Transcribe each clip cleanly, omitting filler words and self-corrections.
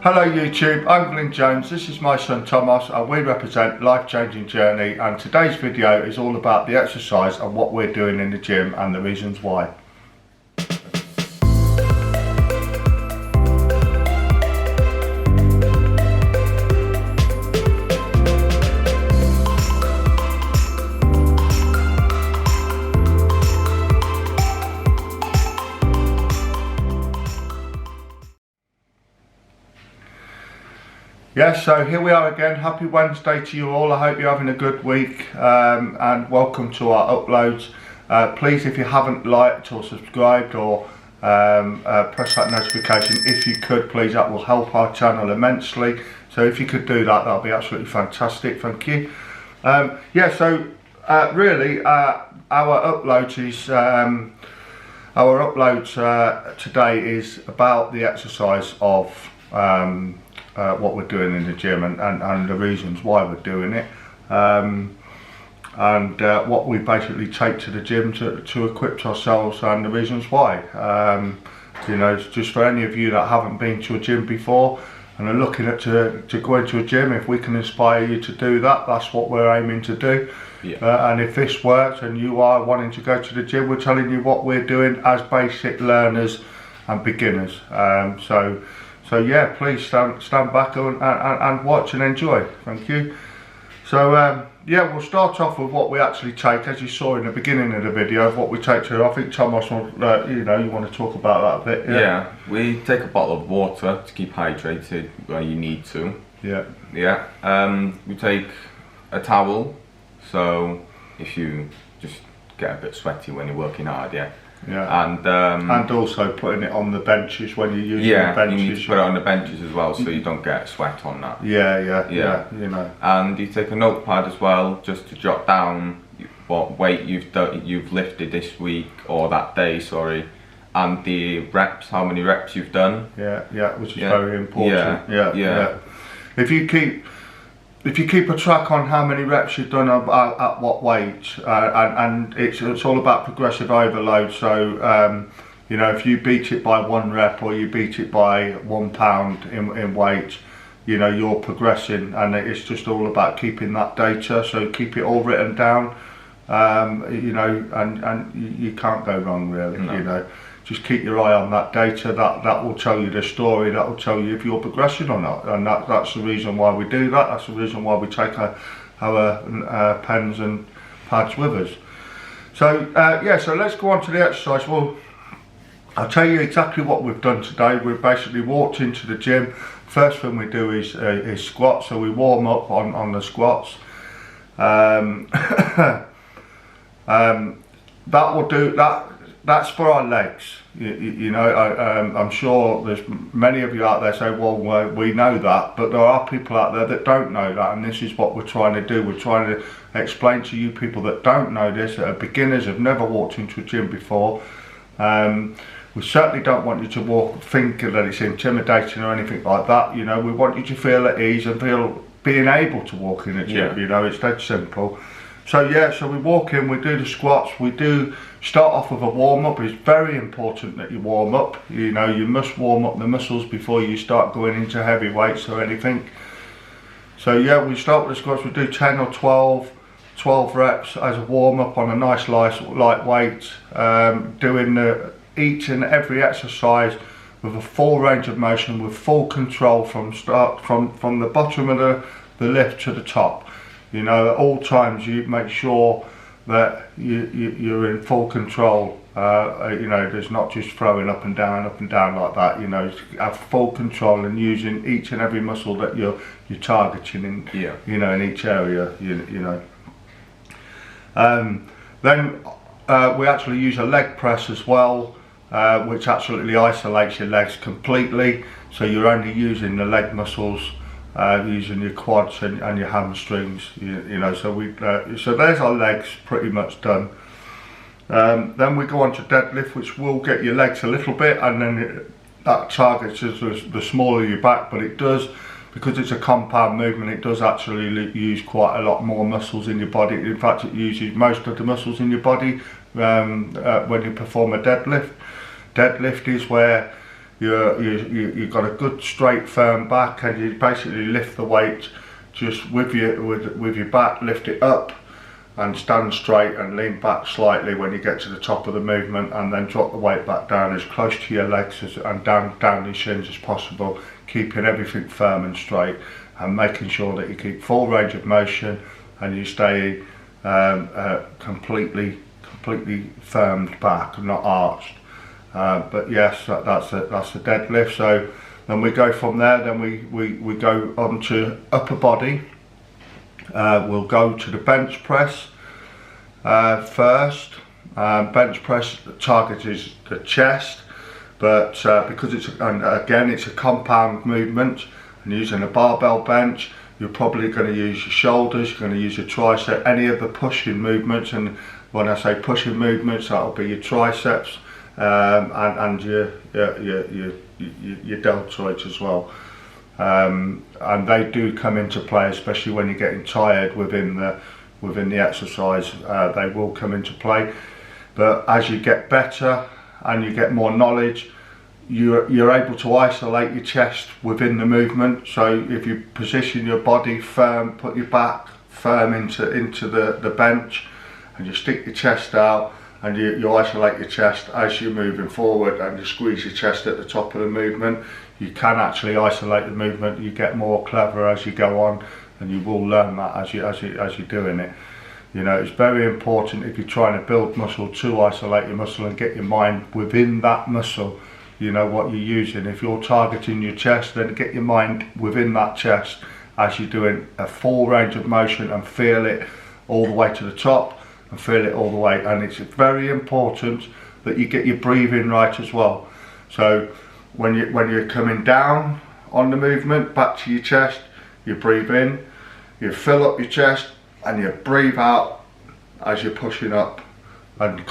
Hello YouTube, I'm Glenn Jones, this is my son Thomas and we represent Life Changing Journey, and today's video is all about the exercise and what we're doing in the gym and the reasons why. Yes, so here we are again. Happy Wednesday to you all. I hope you're having a good week and welcome to our uploads. Please, if you haven't liked or subscribed or press that notification, if you could please, that will help our channel immensely. So if you could do that, that'll be absolutely fantastic. Thank you. Really our uploads today is about the exercise of what we're doing in the gym and the reasons why we're doing it, and what we basically take to the gym to equip ourselves and the reasons why. You know, just for any of you that haven't been to a gym before and are looking at to go into a gym, if we can inspire you to do that, that's what we're aiming to do. Yeah. And if this works and you are wanting to go to the gym, we're telling you what we're doing as basic learners and beginners. So yeah, please stand back and watch and enjoy. Thank you. So yeah, we'll start off with what we actually take, as you saw in the beginning of the video, of what we take to. I think Thomas, you want to talk about that a bit. Yeah, we take a bottle of water to keep hydrated where you need to. Yeah. Yeah. We take a towel, so if you just get a bit sweaty when you're working hard, yeah. Yeah, and also putting it on the benches when you're using the benches. You need to put it on the benches as well, so you don't get sweat on that. Yeah, you know. And you take a notepad as well, just to jot down what weight you've lifted this week or that day, sorry, and the reps, how many reps you've done. Yeah, which is very important. Yeah. If you keep a track on how many reps you've done at what weight, and it's all about progressive overload. So you know, if you beat it by 1 rep or you beat it by 1 pound in weight, you know, you're progressing, and it's just all about keeping that data. So keep it all written down, you know, and you can't go wrong really. No. You know, just keep your eye on that data. That will tell you the story. That will tell you if you're progressing or not, and that's the reason why we do that. That's the reason why we take our pens and pads with us. So yeah, so let's go on to the exercise. Well, I'll tell you exactly what we've done today. We've basically walked into the gym. First thing we do is squats. So we warm up on the squats. That will do that. That's for our legs. You know, I'm sure there's many of you out there say, well, we know that, but there are people out there that don't know that, and this is what we're trying to do. We're trying to explain to you people that don't know this, that are beginners, have never walked into a gym before. We certainly don't want you to think that it's intimidating or anything like that. You know, we want you to feel at ease and feel being able to walk in a gym. Yeah. You know, it's that simple. So yeah, so we walk in, we do the squats, we do start off with a warm-up. It's very important that you warm up. You know, you must warm up the muscles before you start going into heavy weights or anything. So yeah, we start with the squats, we do 10 or 12 reps as a warm-up on a nice light weight, doing each and every exercise with a full range of motion, with full control from the bottom of the lift to the top. You know, at all times you make sure that you're in full control. You know, there's not just throwing up and down like that. You know, have full control and using each and every muscle that you're targeting in. Yeah. You know, in each area. You know. Then we actually use a leg press as well, which absolutely isolates your legs completely. So you're only using the leg muscles. Using your quads and your hamstrings, you know. So so there's our legs pretty much done. Then we go on to deadlift, which will get your legs a little bit, and then that targets the smaller your back, but it does, because it's a compound movement, it does actually use quite a lot more muscles in your body. In fact, it uses most of the muscles in your body when you perform a deadlift. Deadlift is where you've got a good straight firm back, and you basically lift the weight just with your back, lift it up and stand straight and lean back slightly when you get to the top of the movement, and then drop the weight back down as close to your legs and down your shins as possible, keeping everything firm and straight, and making sure that you keep full range of motion and you stay completely firmed back, not arched. But yes, that's a deadlift. So then we go from there, then we go on to upper body. We'll go to the bench press first. Bench press target is the chest, but because it's a compound movement, and using a barbell bench, you're probably going to use your shoulders, you're going to use your tricep, any of the pushing movements. And when I say pushing movements, that'll be your triceps and your deltoids as well. And they do come into play, especially when you're getting tired within the exercise. They will come into play, but as you get better and you get more knowledge, you're able to isolate your chest within the movement. So if you position your body firm, put your back firm into the bench, and you stick your chest out, and you isolate your chest as you're moving forward, and you squeeze your chest at the top of the movement, you can actually isolate the movement. You get more clever as you go on, and you will learn that as you're doing it. You know, it's very important if you're trying to build muscle to isolate your muscle and get your mind within that muscle. You know what you're using. If you're targeting your chest, then get your mind within that chest as you're doing a full range of motion, and feel it all the way to the top, and feel it all the way. And it's very important that you get your breathing right as well. So when you're coming down on the movement back to your chest, you breathe in, you fill up your chest, and you breathe out as you're pushing up and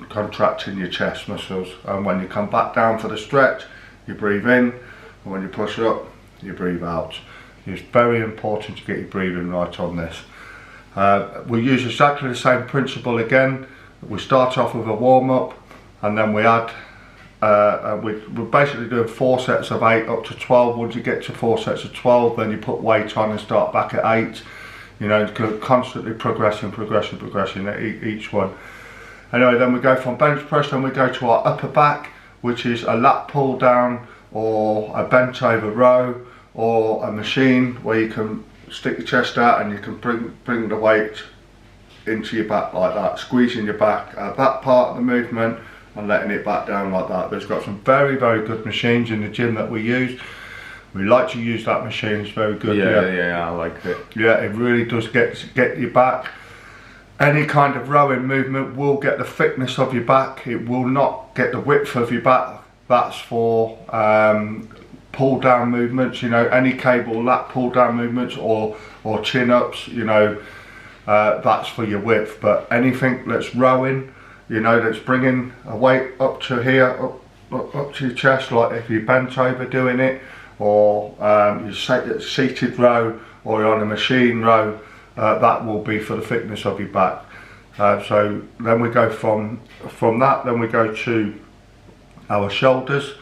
contracting your chest muscles. And when you come back down for the stretch, you breathe in, and when you push up, you breathe out. It's very important to get your breathing right on this. We use exactly the same principle again. We start off with a warm-up, and then we add we're basically doing 4 sets of 8 up to 12. Once you get to 4 sets of 12, then you put weight on and start back at 8. You know, constantly progressing at each one. Anyway, then we go from bench press, then we go to our upper back, which is a lat pull down, or a bent over row, or a machine where you can stick your chest out and you can bring the weight into your back like that, squeezing your back at that part of the movement and letting it back down like that. There's got some very good machines in the gym that we use. We like to use that machine. It's very good. Yeah, I like it. Yeah, it really does get your back. Any kind of rowing movement will get the thickness of your back. It will not get the width of your back. That's for pull down movements. You know, any cable lat pull down movements, or chin ups. You know, that's for your width. But anything that's rowing, you know, that's bringing a weight up to here, up to your chest, like if you're bent over doing it, or you're seated row, or you're on a machine row, that will be for the thickness of your back. So then we go from that, then we go to our shoulders.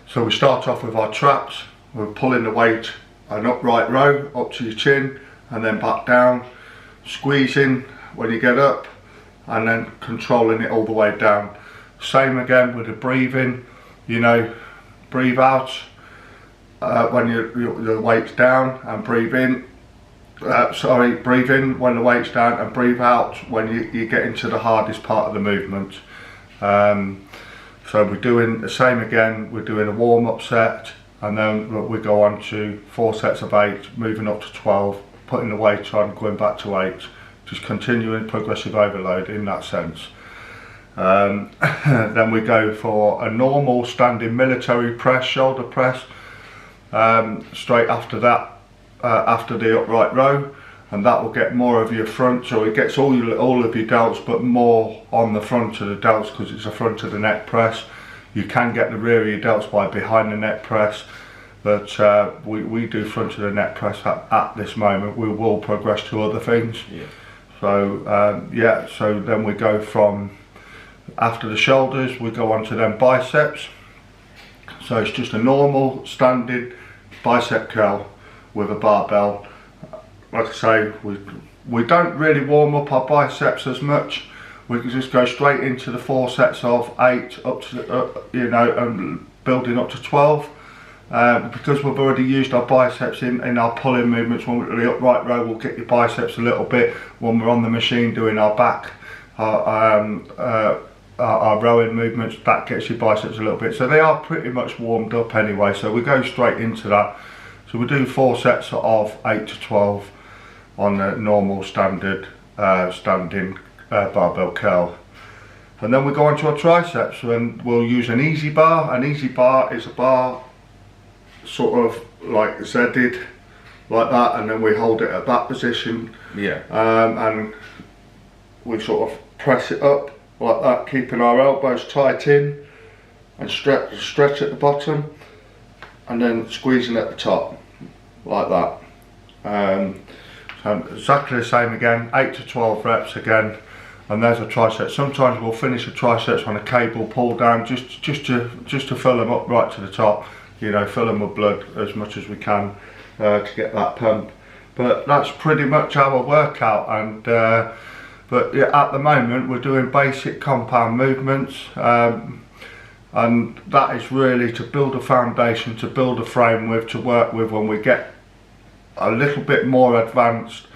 So we start off with our traps. We're pulling the weight an upright row up to your chin, and then back down, squeezing when you get up, and then controlling it all the way down. Same again with the breathing. You know, breathe out when your weight's down, and breathe in. Breathe in when the weight's down, and breathe out when you get into the hardest part of the movement. So we're doing the same again. We're doing a warm-up set, and then we go on to 4 sets of 8, moving up to 12, putting the weight on, going back to 8, just continuing progressive overload in that sense. Then we go for a normal standing military press, shoulder press, straight after that, after the upright row, and that will get more of your front, so it gets all of your delts, but more on the front of the delts because it's the front of the neck press. You can get the rear of your delts by behind the neck press, but we do front of the neck press at this moment. We will progress to other things. Yeah. So so then we go from After the shoulders, we go on to then biceps. So it's just a normal standing bicep curl with a barbell. Like I say, we don't really warm up our biceps as much. We can just go straight into the 4 sets of 8 up to and building up to 12. Because we've already used our biceps in our pulling movements. When we're the upright row, we'll get your biceps a little bit. When we're on the machine doing our back, our rowing movements, that gets your biceps a little bit. So they are pretty much warmed up anyway, so we go straight into that. So we do 4 sets of 8 to 12 on the normal standard standing barbell curl. And then we go on to our triceps, and we'll use an easy bar. An easy bar is a bar sort of like Zeded, like that, and then we hold it at that position. Yeah. And we sort of press it up like that, keeping our elbows tight in, and stretch at the bottom, and then squeezing at the top, like that. So exactly the same again, 8 to 12 reps again, and there's a tricep. Sometimes we'll finish the triceps on a cable pull down, just to fill them up right to the top. Fill them with blood as much as we can to get that pump. But that's pretty much our workout. And but yeah, at the moment we're doing basic compound movements, and that is really to build a foundation, to build a frame with, to work with when we get a little bit more advanced.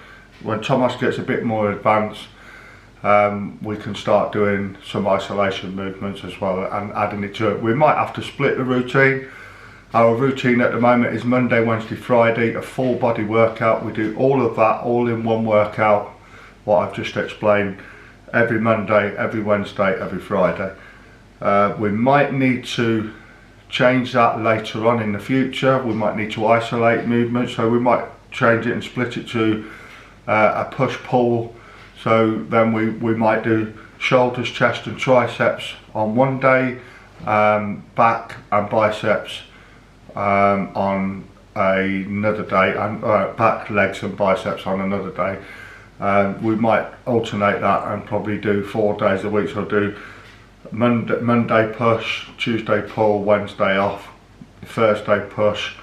When Thomas gets a bit more advanced, we can start doing some isolation movements as well and adding it to it. We might have to split the routine. Our routine at the moment is Monday, Wednesday, Friday, a full body workout. We do all of that all in one workout, what I've just explained, every Monday, every Wednesday, every Friday. We might need to change that later on in the future. We might need to isolate movements, so we might change it and split it to a push-pull. So then we might do shoulders, chest and triceps on one day, back and biceps on another day, and back, legs and biceps on another day. We might alternate that and probably do 4 days a week. So I'll do Monday push, Tuesday pull, Wednesday off, Thursday push,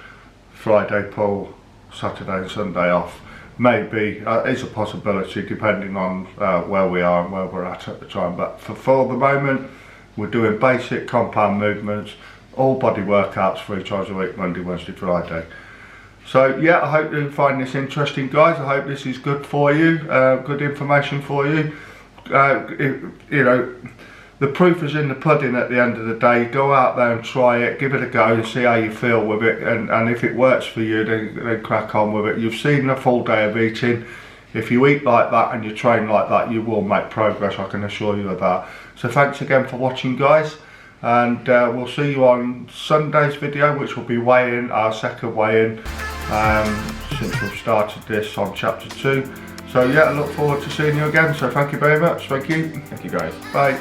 Friday pull, Saturday and Sunday off. Maybe it's a possibility depending on where we are and where we're at the time. But for the moment, we're doing basic compound movements, all body workouts 3 times a week, Monday, Wednesday, Friday. So yeah, I hope you find this interesting, guys. I hope this is good for you, good information for you. The proof is in the pudding at the end of the day. Go out there and try it, give it a go and see how you feel with it, and if it works for you, then crack on with it. You've seen a full day of eating. If you eat like that and you train like that, you will make progress, I can assure you of that. So thanks again for watching, guys, and we'll see you on Sunday's video, which will be weigh-in, our second weigh-in, since we've started this on chapter 2. So yeah, I look forward to seeing you again, so thank you very much. Thank you. Thank you, guys. Bye.